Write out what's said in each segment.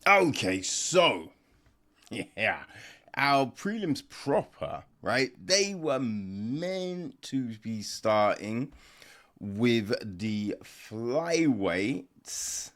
Okay, so yeah, our prelims proper, right? They were meant to be starting with the flyweights.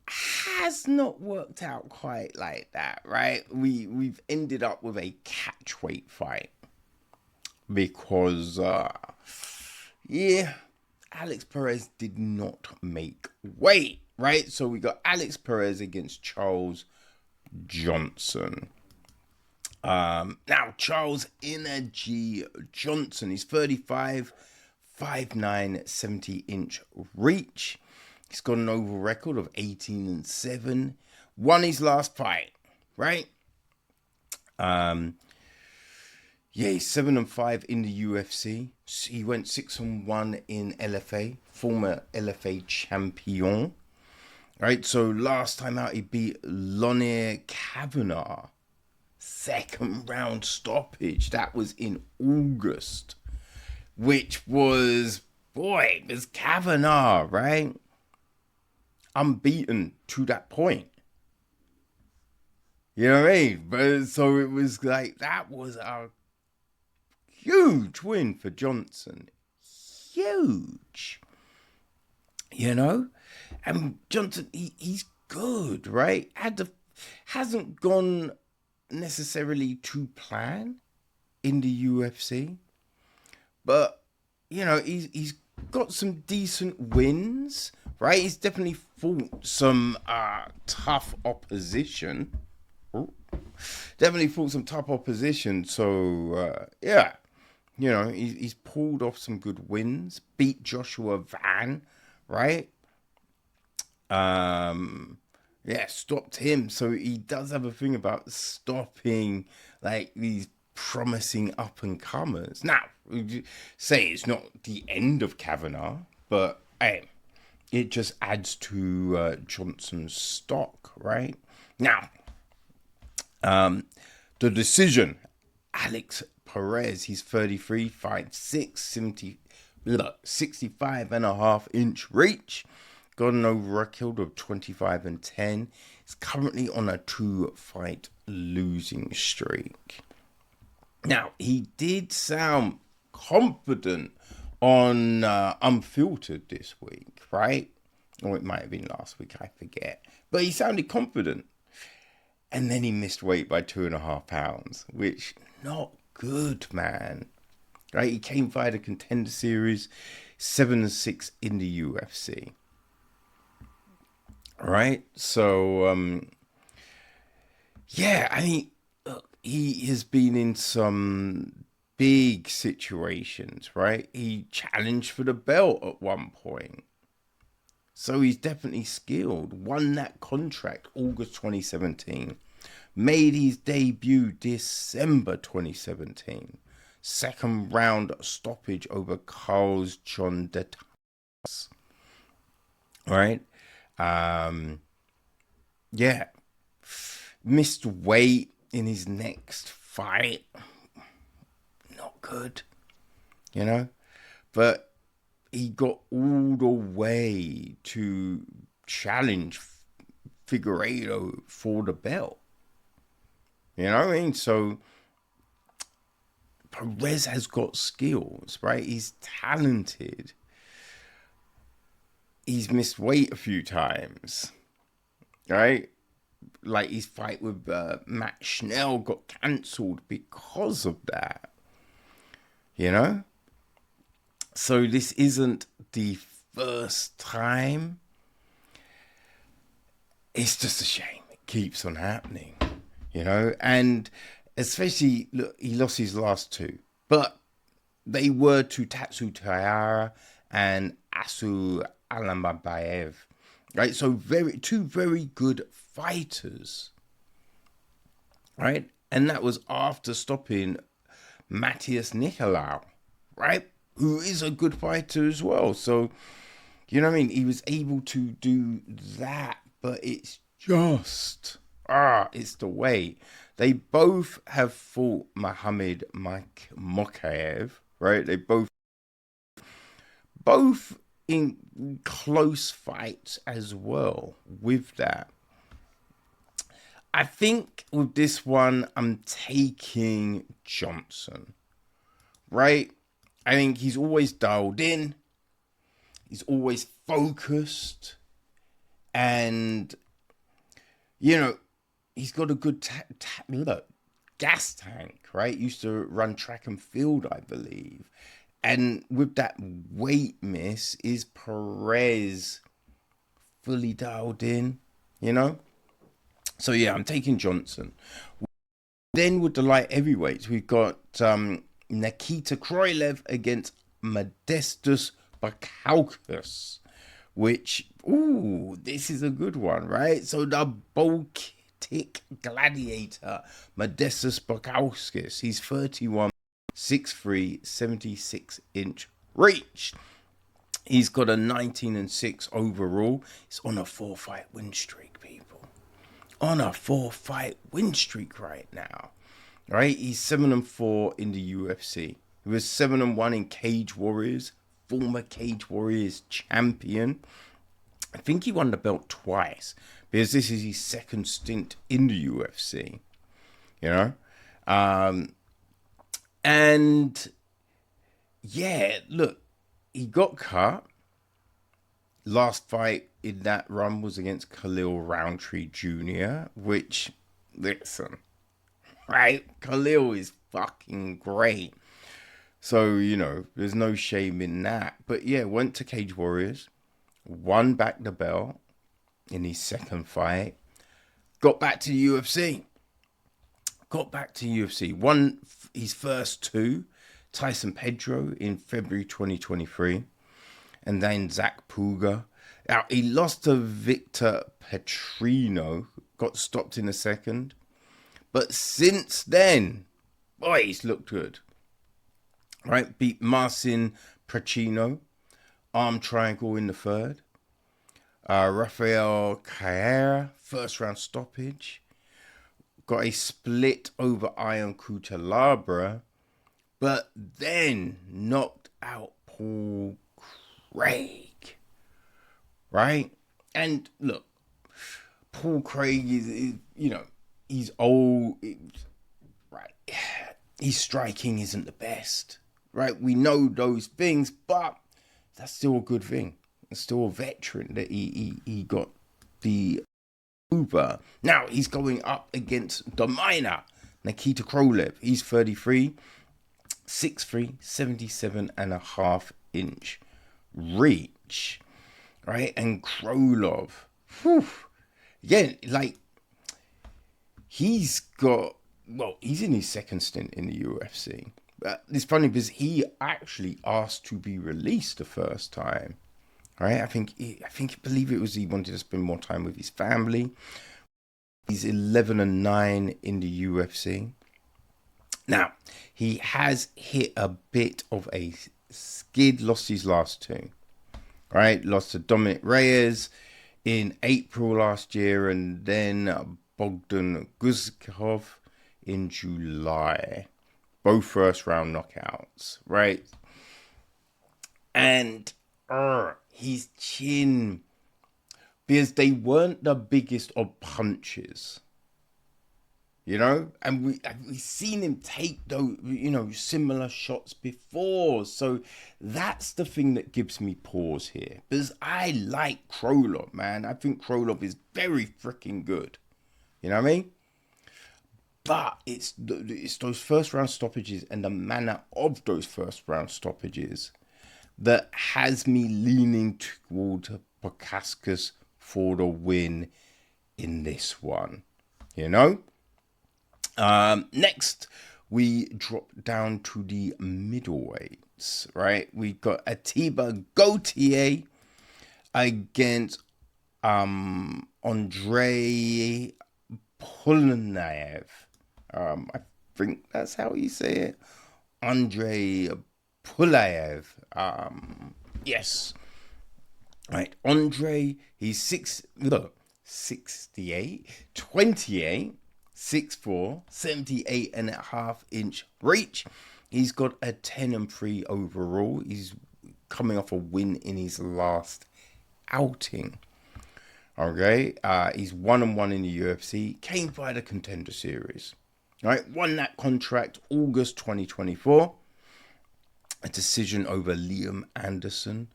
Has not worked out quite like that, right? We've ended up with a catchweight fight because yeah, Alex Perez did not make weight, right? So we got Alex Perez against Charles Johnson. Now Charles Energy Johnson, he's 35, 5'9", 70-inch reach. He's got an overall record of 18-7. Won his last fight, right? Yeah, he's 7-5 in the UFC. He went 6-1 in LFA, former LFA champion. Right, so last time out he beat Lonnie Kavanagh. Second round stoppage. That was in August. Which was, boy, it was Kavanagh, right? Unbeaten to that point. You know what I mean? But so it was like, that was a huge win for Johnson. Huge. You know? And Johnson, he's good, right? Hasn't gone necessarily to plan in the UFC, but you know he's got some decent wins, right? He's definitely fought some tough opposition. Ooh. Definitely fought some tough opposition. So yeah, you know he's pulled off some good wins. Beat Joshua Van, right? Yeah, stopped him. So he does have a thing about stopping like these promising up and comers. Now, say it's not the end of Kavanagh, but hey, it just adds to Johnson's stock, right? Now, the decision, Alex Perez, he's 33, 5'6", 65.5-inch reach. Got an over record of 25-10. He's currently on a 2-fight losing streak. Now, he did sound confident on Unfiltered this week, right? Or it might have been last week, I forget. But he sounded confident. And then he missed weight by 2.5 pounds, which not good, man. Right? He came via the Contender Series, 7-6 in the UFC. Right? So, yeah, I mean, look, he has been in some big situations, right? He challenged for the belt at one point. So he's definitely skilled. Won that contract August 2017. Made his debut December 2017. Second round stoppage over Carl's John Detas. Right? Yeah. Missed weight in his next fight. Not good. You know? But he got all the way to challenge Figueiredo for the belt. You know what I mean? So Perez has got skills, right? He's talented. He's missed weight a few times, right? Like his fight with Matt Schnell got cancelled because of that. You know? So this isn't the first time. It's just a shame. It keeps on happening, you know? And especially, look, he lost his last two. But they were to Tatsu Taira and Asu Alambabayev. Right? So two very good fighters. Right? And that was after stopping Matthias Nicolau. Right? Who is a good fighter as well. So, you know what I mean? He was able to do that, but it's just, it's the way. They both have fought Mohamed Mokaev, right? They both in close fights as well with that. I think with this one, I'm taking Johnson, right? I think he's always dialed in. He's always focused. And, you know, he's got a good gas tank, right? Used to run track and field, I believe. And with that weight miss, is Perez fully dialed in, you know? So, yeah, I'm taking Johnson. Then with the light heavyweights, we've got Nikita Krylov against Modestas Bukauskas, which, ooh, this is a good one, right? So the Baltic gladiator, Modestas Bukauskas, he's 31, 6'3", 76-inch reach. He's got a 19-6 overall. He's on a 4-fight win streak, people. On a 4-fight win streak right now. Right? He's 7-4 in the UFC. He was 7-1 in Cage Warriors, former Cage Warriors champion. I think he won the belt twice because this is his second stint in the UFC. You know? And yeah, look, he got cut. Last fight in that run was against Khalil Roundtree Jr., which, listen, right? Khalil is fucking great. So, you know, there's no shame in that. But yeah, went to Cage Warriors, won back the belt in his second fight, got back to UFC. Won his first two, Tyson Pedro in February 2023, and then Zach Puga. Now, he lost to Victor Petrino, got stopped in a second. But since then, boy, he's looked good. Right, beat Marcin Pacino, arm triangle in the third. Rafael Carrera, first round stoppage. Got a split over Ion Cutelabra, but then knocked out Paul Craig. Right? And look, Paul Craig is you know, he's old. Right. His striking isn't the best. Right? We know those things, but that's still a good thing. It's still a veteran that he got the Uber. Now he's going up against the minor, Nikita Krylov. He's 33, 6'3", 77.5-inch reach. Right? And Krylov, whew, again, like, he's got, well, he's in his second stint in the UFC. It's funny because he actually asked to be released the first time. Right? I believe it was he wanted to spend more time with his family. He's 11-9 in the UFC. Now, he has hit a bit of a skid, lost his last two. Right? Lost to Dominic Reyes in April last year, and then Bogdan Guzkov in July. Both first round knockouts, right? And his chin, because they weren't the biggest of punches, you know, and we've seen him take those, you know, similar shots before. So that's the thing that gives me pause here, because I like Krylov, man. I think Krylov is very freaking good. You know what I mean? But it's those first round stoppages and the manner of those first round stoppages that has me leaning toward Bukauskas for the win in this one. You know? Next, we drop down to the middleweights, right? We got Ateba Gautier against Andrey Pulyaev. I think that's how you say it. Andrey Pulyaev. Yes. Right. Andrey, he's 68, 28, 6'4", 78.5-inch reach. He's got a 10-3 overall. He's coming off a win in his last outing. Okay, he's 1-1 in the UFC. Came by the Contender Series. Right, won that contract August 2024. A decision over Liam Anderson.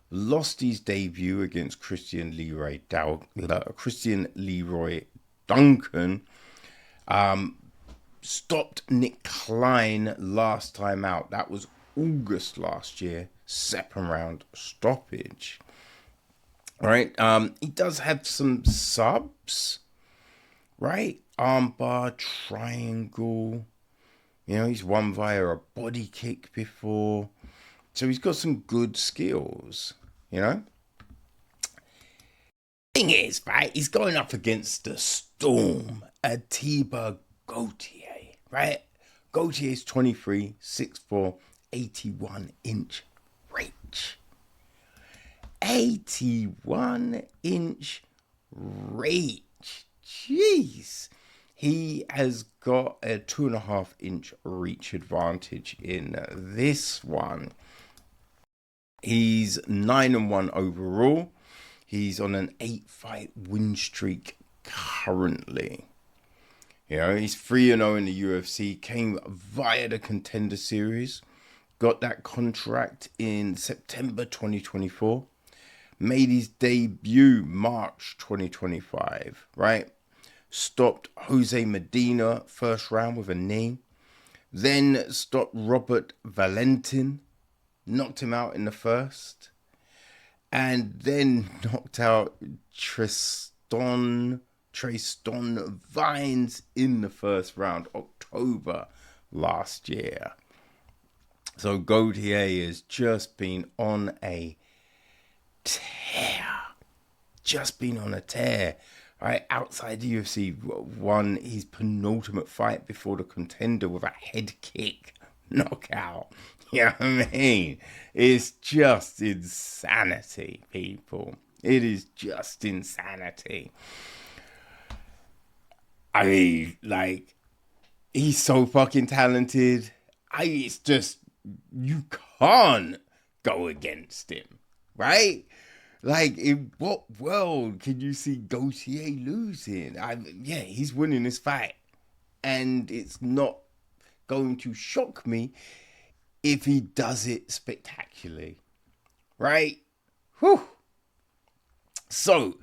Lost his debut against Christian Leroy Duncan. Stopped Nick Klein last time out. That was August last year. Second round stoppage. Right. He does have some subs. Right. Armbar, triangle. You know, he's won via a body kick before. So he's got some good skills, you know. Thing is, right, he's going up against the Storm, Ateba Gautier, right? Gautier is 23, 6'4", 81-inch reach. 81-inch reach. Jeez. He has got a 2.5-inch reach advantage in this one. He's 9-1 overall. He's on an 8-fight win streak currently. You know, he's 3-0 in the UFC. Came via the Contender Series. Got that contract in September 2024. Made his debut March 2025, right? Stopped Jose Medina first round with a knee. Then stopped Robert Valentin. Knocked him out in the first. And then knocked out Tristan Vines in the first round, October last year. So Gautier has just been on a tear. Just been on a tear. Right, outside the UFC, won his penultimate fight before the Contender with a head kick knockout. You know what I mean? It's just insanity, people. It is just insanity. I mean, like, he's so fucking talented. It's just, you can't go against him, right? Like, in what world can you see Gautier losing? Yeah, he's winning this fight. And it's not going to shock me if he does it spectacularly. Right? Whew. So,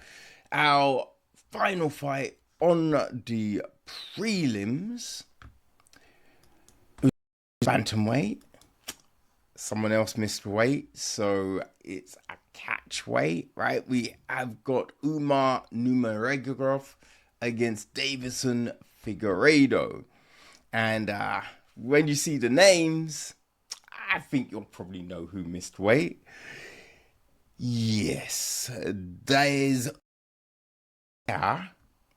our final fight on the prelims was bantamweight. Someone else missed weight, so it's a catchweight, right? We have got Umar Nurmagomedov against Deiveson Figueiredo. And when you see the names, I think you'll probably know who missed weight. Yes, there's, right?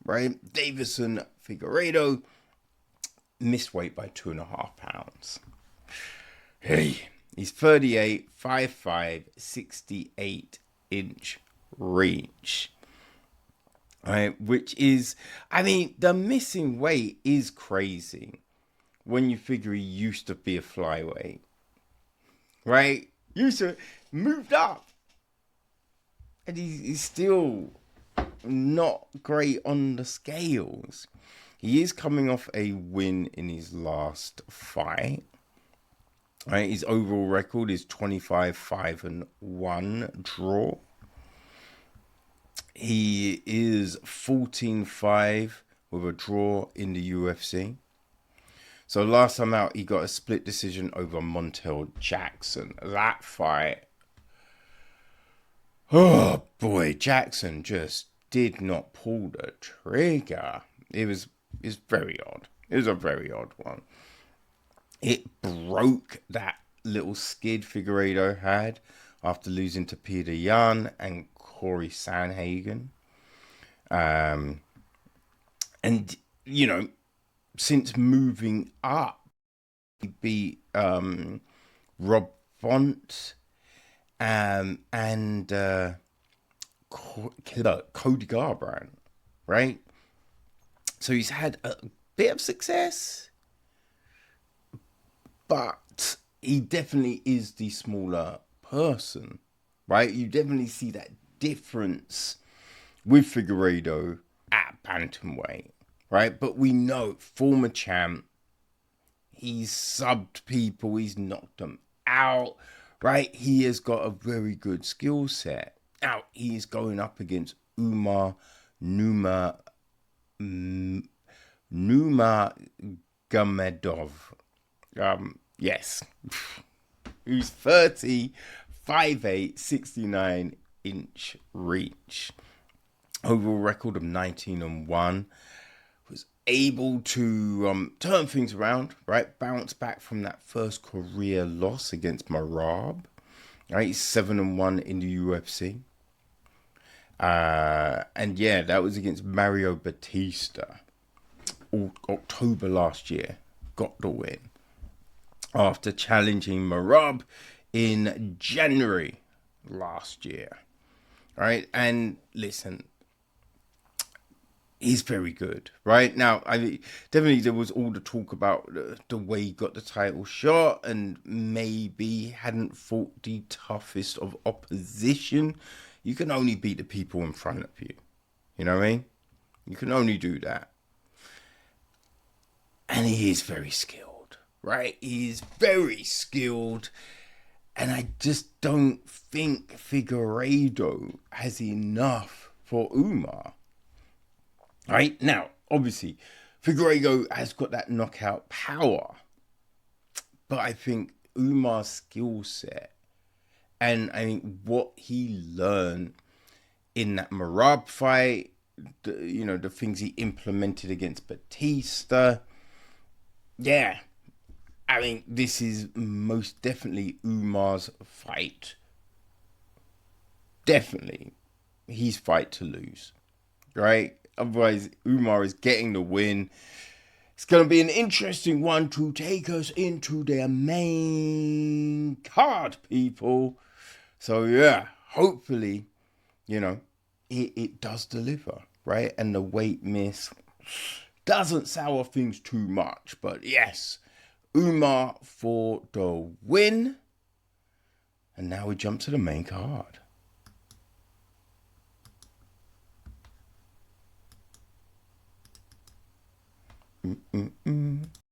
Deiveson Figueiredo missed weight by 2.5 pounds. Hey. He's 38, 5'5", 68-inch reach. Right, which is, I mean, the missing weight is crazy when you figure he used to be a flyweight. Right? Used to moved up. And he's still not great on the scales. He is coming off a win in his last fight. Right, his overall record is 25-5-1 draw. He is 14-5 with a draw in the UFC. So last time out, he got a split decision over Montel Jackson. That fight, oh boy, Jackson just did not pull the trigger. It's very odd. It was a very odd one. It broke that little skid Figueiredo had after losing to Peter Yan and Corey Sanhagen. And, you know, since moving up, he beat Rob Font and Cody Garbrandt, right? So he's had a bit of success. But he definitely is the smaller person, right? You definitely see that difference with Figueiredo at bantamweight, right? But we know, former champ, he's subbed people, he's knocked them out, right? He has got a very good skill set. Now, he's going up against Umar Nurmagomedov. Yes. Who's 30, 5'8", 69-inch reach. Overall record of 19-1. Was able to turn things around, right? Bounce back from that first career loss against Merab. Right? He's 7-1 in the UFC. And yeah, that was against Mario Batista. October last year. Got the win. After challenging Merab in January last year. Right? And listen, he's very good, right? Now, definitely there was all the talk about the way he got the title shot and maybe hadn't fought the toughest of opposition. You can only beat the people in front of you. You know what I mean? You can only do that. And he is very skilled, right? He is very skilled. And I just don't think Figueiredo has enough for Umar. Right? Now, obviously, Figueiredo has got that knockout power. But I think Umar's skill set and I think what he learned in that Merab fight, the things he implemented against Batista. Yeah. I think this is most definitely Umar's fight. Definitely his fight to lose. Right? Otherwise, Umar is getting the win. It's going to be an interesting one to take us into their main card, people. So, yeah, hopefully, it does deliver, right? And the weight miss doesn't sour things too much. But, yes, Umar for the win. And now we jump to the main card.